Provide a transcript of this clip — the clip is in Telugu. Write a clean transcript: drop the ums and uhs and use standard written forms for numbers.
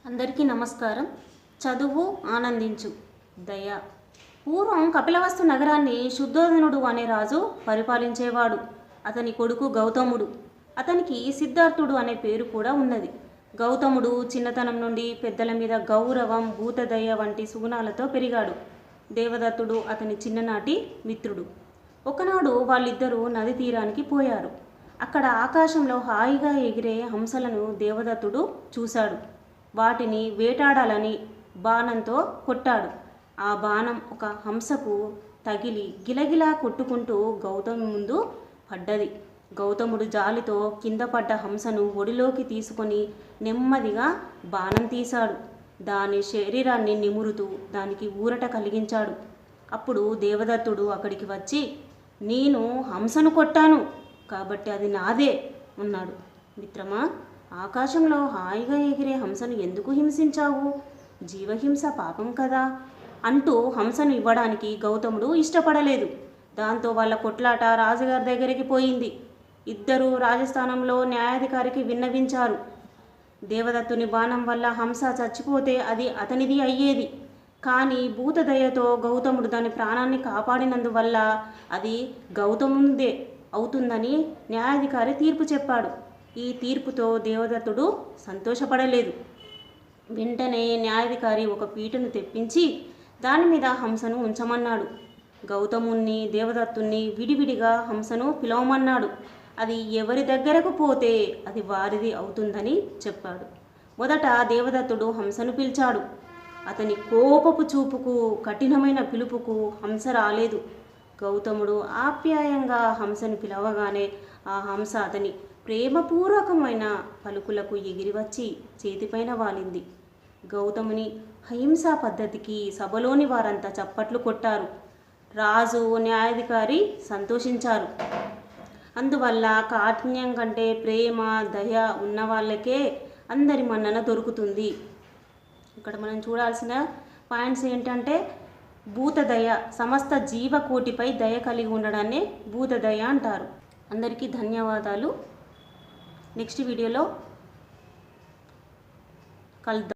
అందరికీ నమస్కారం. చదువు ఆనందించు దయ. పూర్వం కపిలవస్తు నగరాన్ని శుద్ధోదనుడు అనే రాజు పరిపాలించేవాడు. అతని కొడుకు గౌతముడు. అతనికి సిద్ధార్థుడు అనే పేరు కూడా ఉన్నది. గౌతముడు చిన్నతనం నుండి పెద్దల మీద గౌరవం, భూతదయ వంటి సుగుణాలతో పెరిగాడు. దేవదత్తుడు అతని చిన్ననాటి మిత్రుడు. ఒకనాడు వాళ్ళిద్దరూ నది తీరానికి పోయారు. అక్కడ ఆకాశంలో హాయిగా ఎగిరే హంసలను దేవదత్తుడు చూశాడు. వాటిని వేటాడాలని బాణంతో కొట్టాడు. ఆ బాణం ఒక హంసకు తగిలి గిలగిలా కొట్టుకుంటూ గౌతమి ముందు పడ్డది. గౌతముడు జాలితో కింద పడ్డ హంసను ఒడిలోకి తీసుకొని నెమ్మదిగా బాణం తీశాడు. దాని శరీరాన్ని నిమురుతూ దానికి ఊరట కలిగించాడు. అప్పుడు దేవదత్తుడు అక్కడికి వచ్చి, నేను హంసను కొట్టాను కాబట్టి అది నాదే అన్నాడు. మిత్రమా, ఆకాశంలో హాయిగా ఎగిరే హంసను ఎందుకు హింసించావు? జీవహింస పాపం కదా అంటూ హంసను ఇవ్వడానికి గౌతముడు ఇష్టపడలేదు. దాంతో వాళ్ళ కొట్లాట రాజుగారి దగ్గరికి పోయింది. ఇద్దరు రాజస్థానంలో న్యాయాధికారికి విన్నవించారు. దేవదత్తుని బాణం వల్ల హంస చచ్చిపోతే అది అతనిది అయ్యేది. కానీ భూతదయతో గౌతముడు దాని ప్రాణాన్ని కాపాడినందువల్ల అది గౌతముదే అవుతుందని న్యాయాధికారి తీర్పు చెప్పాడు. ఈ తీర్పుతో దేవదత్తుడు సంతోషపడలేదు. వెంటనే న్యాయాధికారి ఒక పీటను తెప్పించి దాని మీద హంసను ఉంచమన్నాడు. గౌతముణ్ణి, దేవదత్తుణ్ణి విడివిడిగా హంసను పిలవమన్నాడు. అది ఎవరి దగ్గరకు పోతే అది వారిది అవుతుందని చెప్పాడు. మొదట దేవదత్తుడు హంసను పిలిచాడు. అతని కోపపు చూపుకు, కఠినమైన పిలుపుకు హంస రాలేదు. గౌతముడు ఆప్యాయంగా హంసను పిలవగానే ఆ హంస అతని ప్రేమపూర్వకమైన పలుకులకు ఎగిరివచ్చి చేతిపైన వాలింది. గౌతముని అహింసా పద్ధతికి సభలోని వారంతా చప్పట్లు కొట్టారు. రాజు, న్యాయాధికారి సంతోషించారు. అందువల్ల కాఠిన్యం కంటే ప్రేమ, దయ ఉన్న వాళ్ళకే అందరి మన్నన దొరుకుతుంది. ఇక్కడ మనం చూడాల్సిన పాయింట్స్ ఏంటంటే, భూతదయ, సమస్త జీవకోటిపై దయ కలిగి ఉండడాన్ని భూతదయ అంటారు. అందరికీ ధన్యవాదాలు. నెక్స్ట్ వీడియోలో కలుద్దాం.